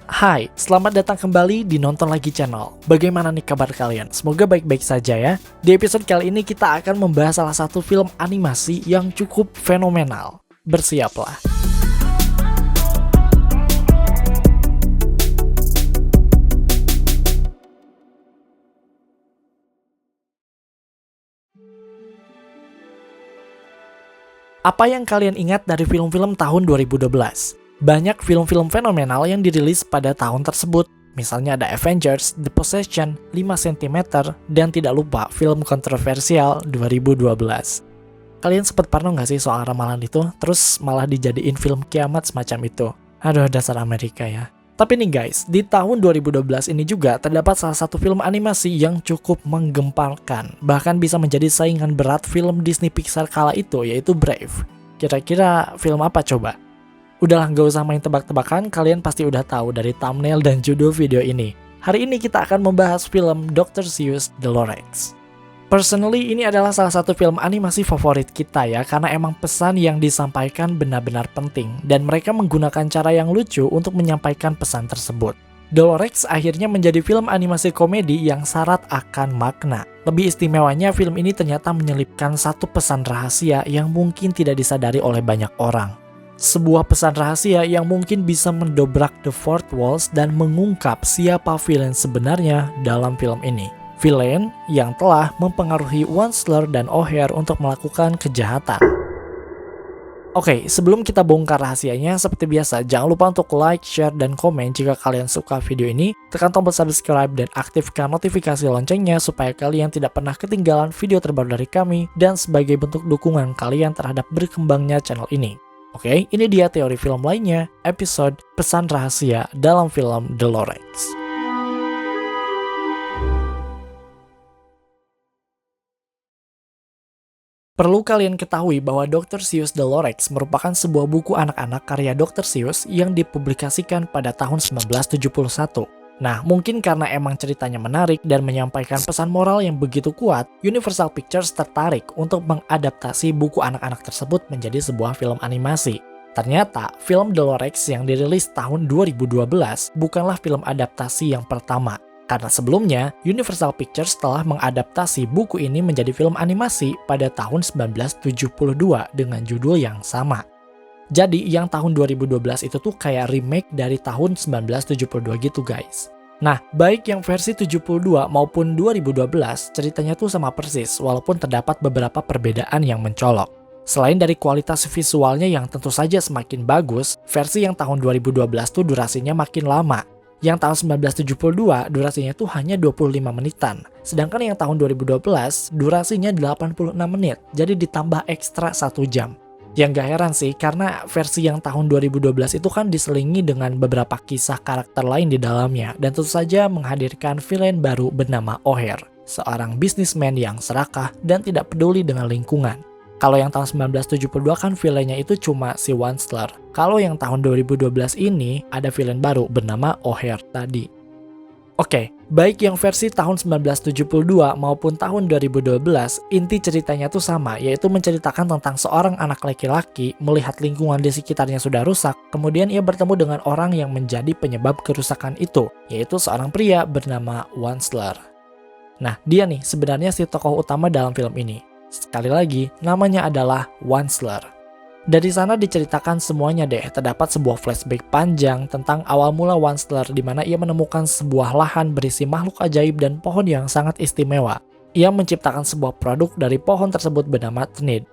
Hai, selamat datang kembali di Nonton Lagi Channel. Bagaimana nih kabar kalian? Semoga baik-baik saja ya. Di episode kali ini kita akan membahas salah satu film animasi yang cukup fenomenal. Bersiaplah. Apa yang kalian ingat dari film-film tahun 2012? Banyak film-film fenomenal yang dirilis pada tahun tersebut. Misalnya ada Avengers, The Possession, 5 cm, dan tidak lupa film kontroversial 2012. Kalian sempat parno nggak sih soal ramalan itu? Terus malah dijadiin film kiamat semacam itu? Aduh, dasar Amerika ya. Tapi nih guys, di tahun 2012 ini juga terdapat salah satu film animasi yang cukup menggemparkan. Bahkan bisa menjadi saingan berat film Disney Pixar kala itu, yaitu Brave. Kira-kira film apa coba? Udahlah, gak usah main tebak-tebakan, kalian pasti udah tahu dari thumbnail dan judul video ini. Hari ini kita akan membahas film Dr. Seuss The Lorax. Personally, ini adalah salah satu film animasi favorit kita ya, karena emang pesan yang disampaikan benar-benar penting, dan mereka menggunakan cara yang lucu untuk menyampaikan pesan tersebut. The Lorax akhirnya menjadi film animasi komedi yang syarat akan makna. Lebih istimewanya, film ini ternyata menyelipkan satu pesan rahasia yang mungkin tidak disadari oleh banyak orang. Sebuah pesan rahasia yang mungkin bisa mendobrak the fourth walls dan mengungkap siapa villain sebenarnya dalam film ini. Villain yang telah mempengaruhi Onslaught dan O'Hare untuk melakukan kejahatan. Oke, sebelum kita bongkar rahasianya, seperti biasa, jangan lupa untuk like, share, dan komen jika kalian suka video ini. Tekan tombol subscribe dan aktifkan notifikasi loncengnya supaya kalian tidak pernah ketinggalan video terbaru dari kami dan sebagai bentuk dukungan kalian terhadap berkembangnya channel ini. Oke, ini dia teori film lainnya, episode Pesan Rahasia dalam film The Lorax. Perlu kalian ketahui bahwa Dr. Seuss The Lorax merupakan sebuah buku anak-anak karya Dr. Seuss yang dipublikasikan pada tahun 1971. Nah, mungkin karena emang ceritanya menarik dan menyampaikan pesan moral yang begitu kuat, Universal Pictures tertarik untuk mengadaptasi buku anak-anak tersebut menjadi sebuah film animasi. Ternyata, film The Lorax yang dirilis tahun 2012 bukanlah film adaptasi yang pertama. Karena sebelumnya, Universal Pictures telah mengadaptasi buku ini menjadi film animasi pada tahun 1972 dengan judul yang sama. Jadi yang tahun 2012 itu tuh kayak remake dari tahun 1972 gitu guys. Nah, baik yang versi 72 maupun 2012 ceritanya tuh sama persis walaupun terdapat beberapa perbedaan yang mencolok. Selain dari kualitas visualnya yang tentu saja semakin bagus, versi yang tahun 2012 tuh durasinya makin lama. Yang tahun 1972 durasinya tuh hanya 25 menitan. Sedangkan yang tahun 2012 durasinya 86 menit, jadi ditambah ekstra 1 jam. Yang gak heran sih, karena versi yang tahun 2012 itu kan diselingi dengan beberapa kisah karakter lain di dalamnya, dan tentu saja menghadirkan villain baru bernama O'Hare, seorang bisnismen yang serakah dan tidak peduli dengan lingkungan. Kalau yang tahun 1972 kan villainnya itu cuma si Onslaught. Kalau yang tahun 2012 ini ada villain baru bernama O'Hare tadi. Oke, baik yang versi tahun 1972 maupun tahun 2012, inti ceritanya tuh sama, yaitu menceritakan tentang seorang anak laki-laki melihat lingkungan di sekitarnya sudah rusak, kemudian ia bertemu dengan orang yang menjadi penyebab kerusakan itu, yaitu seorang pria bernama Onslaught. Nah, dia nih sebenarnya si tokoh utama dalam film ini. Sekali lagi, namanya adalah Onslaught. Dari sana diceritakan semuanya deh, terdapat sebuah flashback panjang tentang awal mula Onslaught di mana ia menemukan sebuah lahan berisi makhluk ajaib dan pohon yang sangat istimewa. Ia menciptakan sebuah produk dari pohon tersebut bernama Thnid.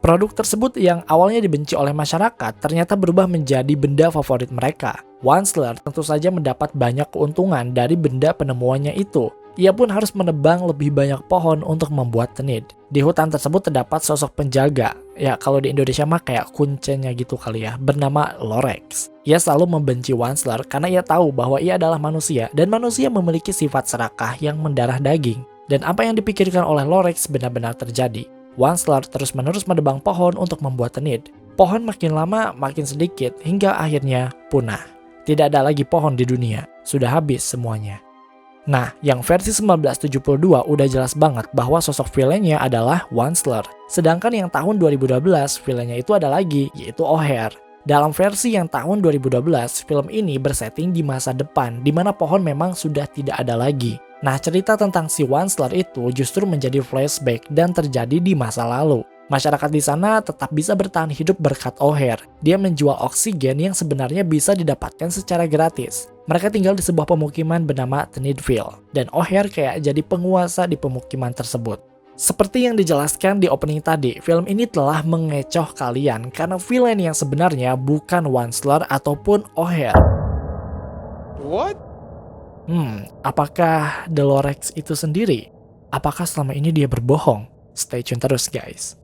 Produk tersebut yang awalnya dibenci oleh masyarakat ternyata berubah menjadi benda favorit mereka. Onslaught tentu saja mendapat banyak keuntungan dari benda penemuannya itu. Ia pun harus menebang lebih banyak pohon untuk membuat Thnid. Di hutan tersebut terdapat sosok penjaga, ya kalau di Indonesia mah kayak kuncenya gitu kali ya, bernama Lorax. Ia selalu membenci Onslaught karena ia tahu bahwa ia adalah manusia, dan manusia memiliki sifat serakah yang mendarah daging. Dan apa yang dipikirkan oleh Lorax benar-benar terjadi. Onslaught terus-menerus menebang pohon untuk membuat Thnid. Pohon makin lama makin sedikit hingga akhirnya punah. Tidak ada lagi pohon di dunia, sudah habis semuanya. Nah, yang versi 1972 udah jelas banget bahwa sosok villainnya adalah Onslaught. Sedangkan yang tahun 2012 villainnya itu ada lagi, yaitu O'Hare. Dalam versi yang tahun 2012, film ini bersetting di masa depan, di mana pohon memang sudah tidak ada lagi. Nah, cerita tentang si Wansler itu justru menjadi flashback dan terjadi di masa lalu. Masyarakat di sana tetap bisa bertahan hidup berkat O'Hare. Dia menjual oksigen yang sebenarnya bisa didapatkan secara gratis. Mereka tinggal di sebuah pemukiman bernama Thneedville, dan O'Hare kayak jadi penguasa di pemukiman tersebut. Seperti yang dijelaskan di opening tadi, film ini telah mengecoh kalian karena villain yang sebenarnya bukan Wansler ataupun O'Hare. What? Apakah Dolores itu sendiri? Apakah selama ini dia berbohong? Stay tune terus guys.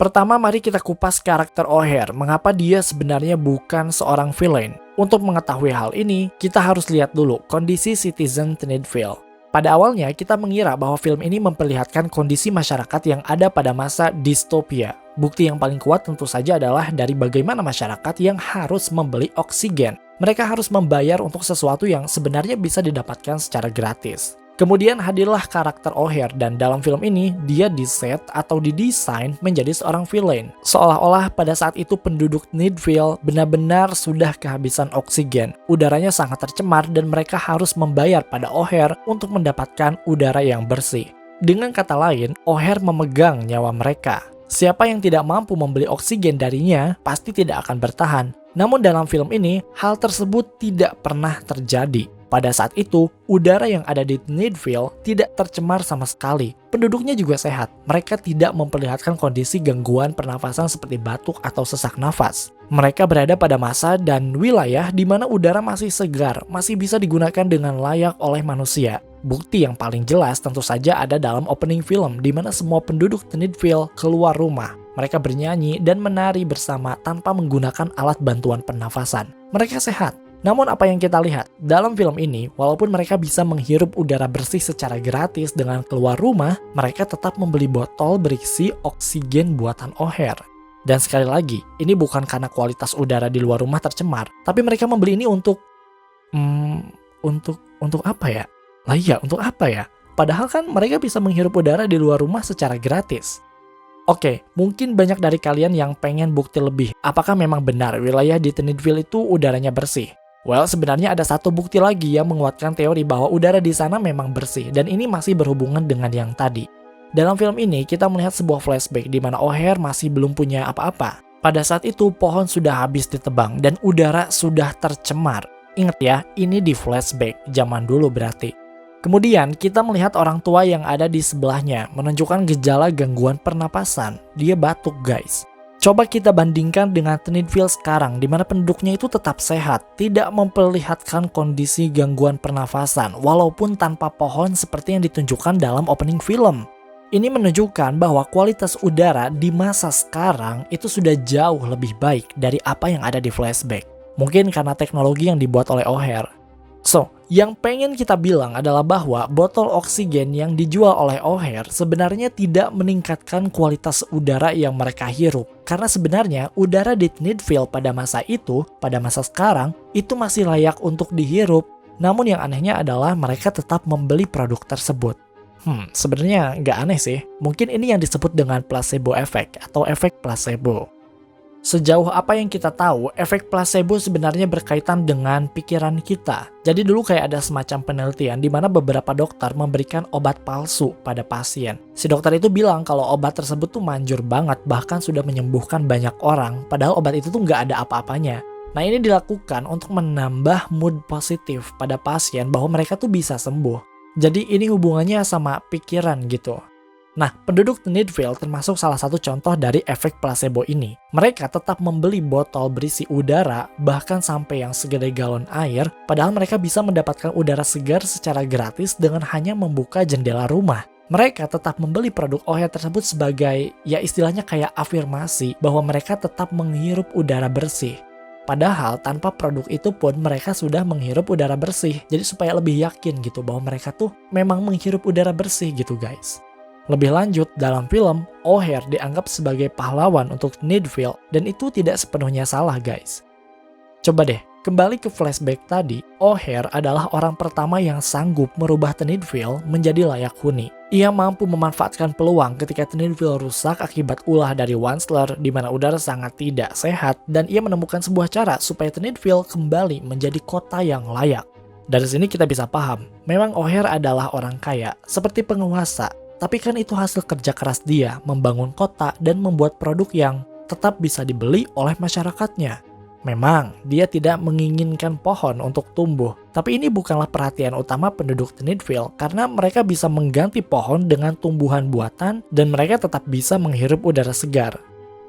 Pertama, mari kita kupas karakter O'Hare, mengapa dia sebenarnya bukan seorang villain. Untuk mengetahui hal ini, kita harus lihat dulu kondisi citizen Thneedville. Pada awalnya, kita mengira bahwa film ini memperlihatkan kondisi masyarakat yang ada pada masa distopia. Bukti yang paling kuat tentu saja adalah dari bagaimana masyarakat yang harus membeli oksigen. Mereka harus membayar untuk sesuatu yang sebenarnya bisa didapatkan secara gratis. Kemudian hadirlah karakter O'Hare dan dalam film ini dia diset atau didesain menjadi seorang villain. Seolah-olah pada saat itu penduduk Thneedville benar-benar sudah kehabisan oksigen. Udaranya sangat tercemar dan mereka harus membayar pada O'Hare untuk mendapatkan udara yang bersih. Dengan kata lain, O'Hare memegang nyawa mereka. Siapa yang tidak mampu membeli oksigen darinya pasti tidak akan bertahan. Namun dalam film ini, hal tersebut tidak pernah terjadi. Pada saat itu, udara yang ada di Thneedville tidak tercemar sama sekali. Penduduknya juga sehat. Mereka tidak memperlihatkan kondisi gangguan pernafasan seperti batuk atau sesak nafas. Mereka berada pada masa dan wilayah di mana udara masih segar, masih bisa digunakan dengan layak oleh manusia. Bukti yang paling jelas tentu saja ada dalam opening film, di mana semua penduduk Thneedville keluar rumah. Mereka bernyanyi dan menari bersama tanpa menggunakan alat bantuan pernafasan. Mereka sehat. Namun apa yang kita lihat, dalam film ini, walaupun mereka bisa menghirup udara bersih secara gratis dengan keluar rumah, mereka tetap membeli botol berisi oksigen buatan O'Hare. Dan sekali lagi, ini bukan karena kualitas udara di luar rumah tercemar, tapi mereka membeli ini untuk apa ya? Lah iya, untuk apa ya? Padahal kan mereka bisa menghirup udara di luar rumah secara gratis. Oke, mungkin banyak dari kalian yang pengen bukti lebih. Apakah memang benar wilayah di Thneedville itu udaranya bersih? Well, sebenarnya ada satu bukti lagi yang menguatkan teori bahwa udara di sana memang bersih, dan ini masih berhubungan dengan yang tadi. Dalam film ini, kita melihat sebuah flashback di mana O'Hare masih belum punya apa-apa. Pada saat itu, pohon sudah habis ditebang dan udara sudah tercemar. Ingat ya, ini di flashback, zaman dulu berarti. Kemudian, kita melihat orang tua yang ada di sebelahnya, menunjukkan gejala gangguan pernapasan. Dia batuk, guys. Coba kita bandingkan dengan Thneedville sekarang, di mana penduduknya itu tetap sehat, tidak memperlihatkan kondisi gangguan pernafasan, walaupun tanpa pohon seperti yang ditunjukkan dalam opening film. Ini menunjukkan bahwa kualitas udara di masa sekarang itu sudah jauh lebih baik dari apa yang ada di flashback. Mungkin karena teknologi yang dibuat oleh O'Hare. So, yang pengen kita bilang adalah bahwa botol oksigen yang dijual oleh O'Hare sebenarnya tidak meningkatkan kualitas udara yang mereka hirup. Karena sebenarnya udara di Thneedville pada masa itu, pada masa sekarang, itu masih layak untuk dihirup. Namun yang anehnya adalah mereka tetap membeli produk tersebut. Sebenarnya nggak aneh sih. Mungkin ini yang disebut dengan placebo effect atau efek placebo. Sejauh apa yang kita tahu, efek placebo sebenarnya berkaitan dengan pikiran kita. Jadi dulu kayak ada semacam penelitian di mana beberapa dokter memberikan obat palsu pada pasien. Si dokter itu bilang kalau obat tersebut tuh manjur banget, bahkan sudah menyembuhkan banyak orang, padahal obat itu tuh nggak ada apa-apanya. Nah ini dilakukan untuk menambah mood positif pada pasien bahwa mereka tuh bisa sembuh. Jadi ini hubungannya sama pikiran gitu. Nah, penduduk Thneedville termasuk salah satu contoh dari efek placebo ini. Mereka tetap membeli botol berisi udara, bahkan sampai yang segede galon air, padahal mereka bisa mendapatkan udara segar secara gratis dengan hanya membuka jendela rumah. Mereka tetap membeli produk O'Hare tersebut sebagai, ya istilahnya kayak afirmasi, bahwa mereka tetap menghirup udara bersih. Padahal tanpa produk itu pun mereka sudah menghirup udara bersih, jadi supaya lebih yakin gitu bahwa mereka tuh memang menghirup udara bersih gitu guys. Lebih lanjut, dalam film, O'Hare dianggap sebagai pahlawan untuk Thneedville dan itu tidak sepenuhnya salah guys. Coba deh, kembali ke flashback tadi, O'Hare adalah orang pertama yang sanggup merubah Tennitville menjadi layak huni. Ia mampu memanfaatkan peluang ketika Tennitville rusak akibat ulah dari Wansler di mana udara sangat tidak sehat, dan ia menemukan sebuah cara supaya Tennitville kembali menjadi kota yang layak. Dari sini kita bisa paham, memang O'Hare adalah orang kaya, seperti penguasa, tapi kan itu hasil kerja keras dia membangun kota dan membuat produk yang tetap bisa dibeli oleh masyarakatnya. Memang, dia tidak menginginkan pohon untuk tumbuh, tapi ini bukanlah perhatian utama penduduk Tennitville karena mereka bisa mengganti pohon dengan tumbuhan buatan dan mereka tetap bisa menghirup udara segar.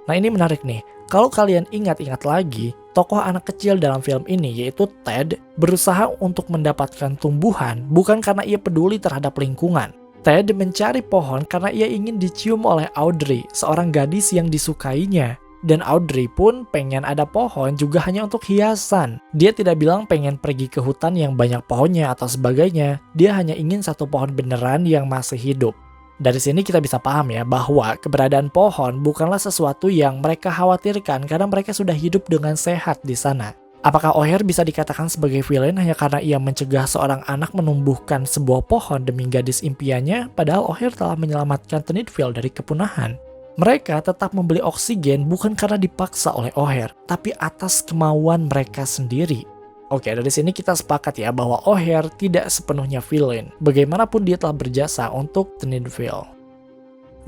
Nah ini menarik nih, kalau kalian ingat-ingat lagi, tokoh anak kecil dalam film ini yaitu Ted berusaha untuk mendapatkan tumbuhan bukan karena ia peduli terhadap lingkungan. Ted mencari pohon karena ia ingin dicium oleh Audrey, seorang gadis yang disukainya. Dan Audrey pun pengen ada pohon juga hanya untuk hiasan. Dia tidak bilang pengen pergi ke hutan yang banyak pohonnya atau sebagainya. Dia hanya ingin satu pohon beneran yang masih hidup. Dari sini kita bisa paham ya bahwa keberadaan pohon bukanlah sesuatu yang mereka khawatirkan karena mereka sudah hidup dengan sehat di sana. Apakah O'Hare bisa dikatakan sebagai villain hanya karena ia mencegah seorang anak menumbuhkan sebuah pohon demi gadis impiannya, padahal O'Hare telah menyelamatkan Tennitville dari kepunahan? Mereka tetap membeli oksigen bukan karena dipaksa oleh O'Hare, tapi atas kemauan mereka sendiri. Oke, dari sini kita sepakat ya bahwa O'Hare tidak sepenuhnya villain, bagaimanapun dia telah berjasa untuk Tennitville.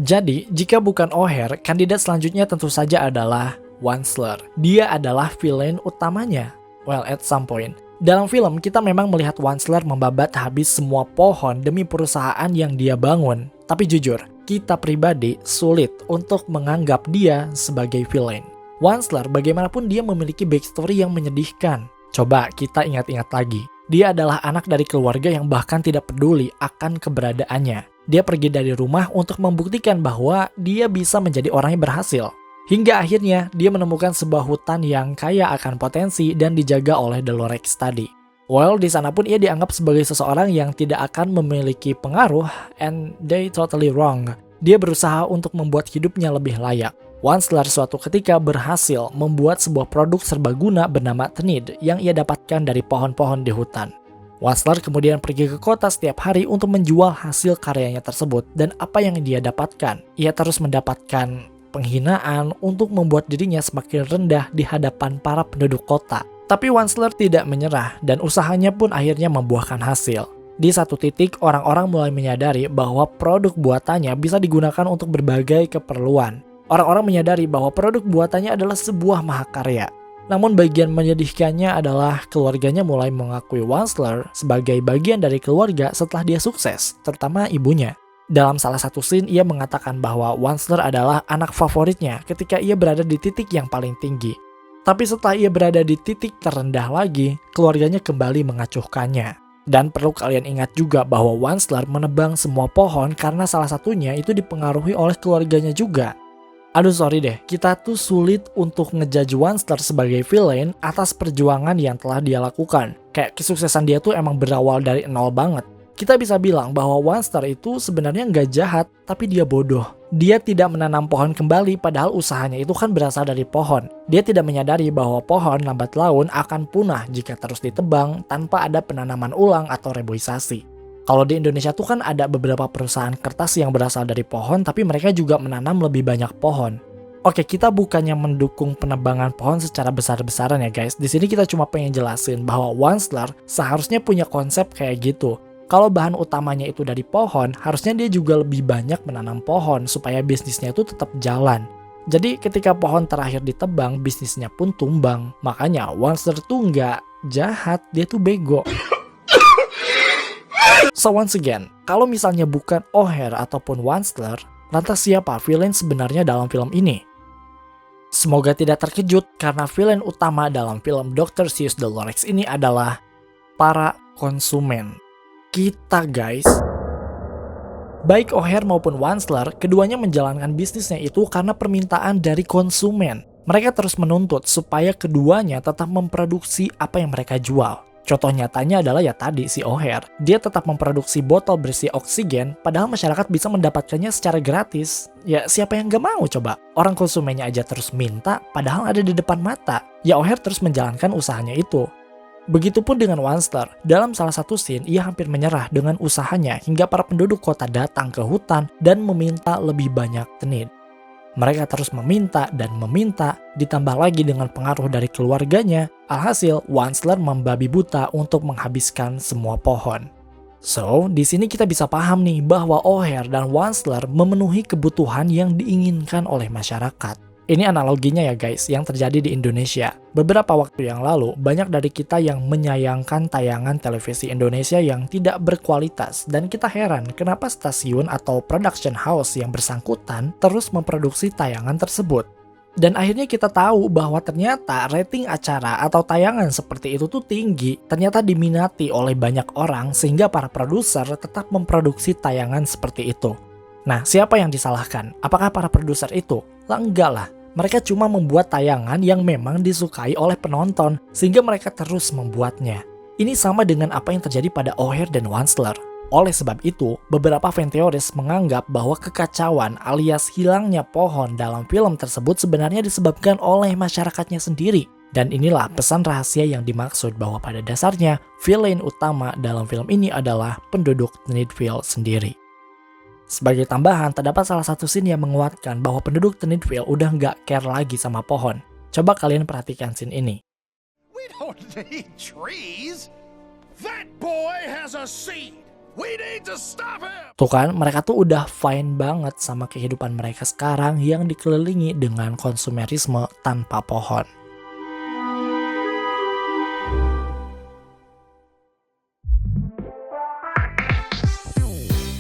Jadi, jika bukan O'Hare, kandidat selanjutnya tentu saja adalah Wansler. Dia adalah villain utamanya. Well, at some point. Dalam film, kita memang melihat Wansler membabat habis semua pohon demi perusahaan yang dia bangun. Tapi jujur, kita pribadi sulit untuk menganggap dia sebagai villain. Wansler bagaimanapun dia memiliki backstory yang menyedihkan. Coba kita ingat-ingat lagi. Dia adalah anak dari keluarga yang bahkan tidak peduli akan keberadaannya. Dia pergi dari rumah untuk membuktikan bahwa dia bisa menjadi orang yang berhasil. Hingga akhirnya dia menemukan sebuah hutan yang kaya akan potensi dan dijaga oleh The Lorax tadi. Well, di sana pun ia dianggap sebagai seseorang yang tidak akan memiliki pengaruh, and they totally wrong. Dia berusaha untuk membuat hidupnya lebih layak. Wansler suatu ketika berhasil membuat sebuah produk serbaguna bernama Tennid yang ia dapatkan dari pohon-pohon di hutan. Wansler kemudian pergi ke kota setiap hari untuk menjual hasil karyanya tersebut, dan apa yang dia dapatkan? Ia terus mendapatkan penghinaan untuk membuat dirinya semakin rendah di hadapan para penduduk kota. Tapi Wansler tidak menyerah dan usahanya pun akhirnya membuahkan hasil. Di satu titik, orang-orang mulai menyadari bahwa produk buatannya bisa digunakan untuk berbagai keperluan. Orang-orang menyadari bahwa produk buatannya adalah sebuah mahakarya. Namun bagian menyedihkannya adalah keluarganya mulai mengakui Wansler sebagai bagian dari keluarga setelah dia sukses, terutama ibunya. Dalam salah satu scene, ia mengatakan bahwa Wansler adalah anak favoritnya ketika ia berada di titik yang paling tinggi. Tapi setelah ia berada di titik terendah lagi, keluarganya kembali mengacuhkannya. Dan perlu kalian ingat juga bahwa Wansler menebang semua pohon karena salah satunya itu dipengaruhi oleh keluarganya juga. Aduh sorry deh, kita tuh sulit untuk ngejudge Wansler sebagai villain atas perjuangan yang telah dia lakukan. Kayak kesuksesan dia tuh emang berawal dari nol banget. Kita bisa bilang bahwa Wansler itu sebenarnya nggak jahat, tapi dia bodoh. Dia tidak menanam pohon kembali padahal usahanya itu kan berasal dari pohon. Dia tidak menyadari bahwa pohon lambat laun akan punah jika terus ditebang tanpa ada penanaman ulang atau reboisasi. Kalau di Indonesia tuh kan ada beberapa perusahaan kertas yang berasal dari pohon, tapi mereka juga menanam lebih banyak pohon. Oke, kita bukannya mendukung penebangan pohon secara besar-besaran ya guys. Di sini kita cuma pengen jelasin bahwa Wansler seharusnya punya konsep kayak gitu. Kalau bahan utamanya itu dari pohon, harusnya dia juga lebih banyak menanam pohon supaya bisnisnya itu tetap jalan. Jadi ketika pohon terakhir ditebang, bisnisnya pun tumbang. Makanya Wansler tuh nggak jahat, dia tuh bego. So once again, kalau misalnya bukan O'Hare ataupun Wansler, lantas siapa villain sebenarnya dalam film ini? Semoga tidak terkejut karena villain utama dalam film Dr. Seuss The Lorax ini adalah para konsumen. Kita guys. Baik O'Hare maupun Wansler, keduanya menjalankan bisnisnya itu karena permintaan dari konsumen. Mereka terus menuntut supaya keduanya tetap memproduksi apa yang mereka jual. Contoh nyatanya adalah ya tadi si O'Hare. Dia tetap memproduksi botol berisi oksigen, padahal masyarakat bisa mendapatkannya secara gratis. Ya siapa yang gak mau coba? Orang konsumennya aja terus minta, padahal ada di depan mata. Ya O'Hare terus menjalankan usahanya itu. Begitupun dengan Wansler. Dalam salah satu scene, ia hampir menyerah dengan usahanya hingga para penduduk kota datang ke hutan dan meminta lebih banyak tenid. Mereka terus meminta dan meminta, ditambah lagi dengan pengaruh dari keluarganya. Alhasil, Wansler membabi buta untuk menghabiskan semua pohon. So, di sini kita bisa paham nih bahwa O'Hare dan Wansler memenuhi kebutuhan yang diinginkan oleh masyarakat. Ini analoginya ya guys, yang terjadi di Indonesia. Beberapa waktu yang lalu, banyak dari kita yang menyayangkan tayangan televisi Indonesia yang tidak berkualitas. Dan kita heran kenapa stasiun atau production house yang bersangkutan terus memproduksi tayangan tersebut. Dan akhirnya kita tahu bahwa ternyata rating acara atau tayangan seperti itu tuh tinggi. Ternyata diminati oleh banyak orang sehingga para produser tetap memproduksi tayangan seperti itu. Nah, siapa yang disalahkan? Apakah para produser itu? Lah enggak lah. Mereka cuma membuat tayangan yang memang disukai oleh penonton, sehingga mereka terus membuatnya. Ini sama dengan apa yang terjadi pada O'Hare dan Wansler. Oleh sebab itu, beberapa fan teoris menganggap bahwa kekacauan alias hilangnya pohon dalam film tersebut sebenarnya disebabkan oleh masyarakatnya sendiri. Dan inilah pesan rahasia yang dimaksud bahwa pada dasarnya, villain utama dalam film ini adalah penduduk Tenedville sendiri. Sebagai tambahan, terdapat salah satu scene yang menguatkan bahwa penduduk Tenedville udah nggak care lagi sama pohon. Coba kalian perhatikan scene ini. We don't need trees. That boy has a seed. We need to stop him. Tuh kan, mereka tuh udah fine banget sama kehidupan mereka sekarang yang dikelilingi dengan konsumerisme tanpa pohon.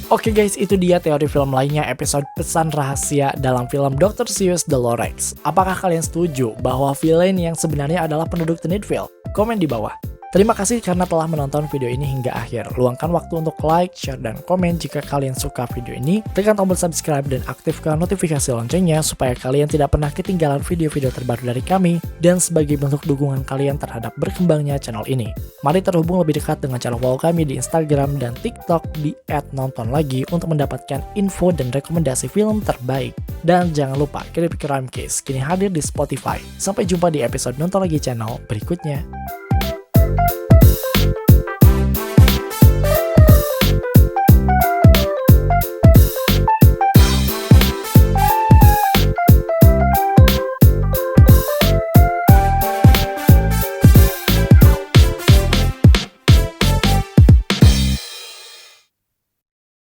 Oke guys, itu dia teori film lainnya episode pesan rahasia dalam film Dr. Seuss The Lorax. Apakah kalian setuju bahwa villain yang sebenarnya adalah penduduk Tenedville? Komen di bawah. Terima kasih karena telah menonton video ini hingga akhir. Luangkan waktu untuk like, share, dan komen jika kalian suka video ini. Tekan tombol subscribe dan aktifkan notifikasi loncengnya supaya kalian tidak pernah ketinggalan video-video terbaru dari kami dan sebagai bentuk dukungan kalian terhadap berkembangnya channel ini. Mari terhubung lebih dekat dengan channel follow kami di Instagram dan TikTok di @nontonlagi untuk mendapatkan info dan rekomendasi film terbaik. Dan jangan lupa, Kripik Crime Case kini hadir di Spotify. Sampai jumpa di episode Nonton Lagi channel berikutnya.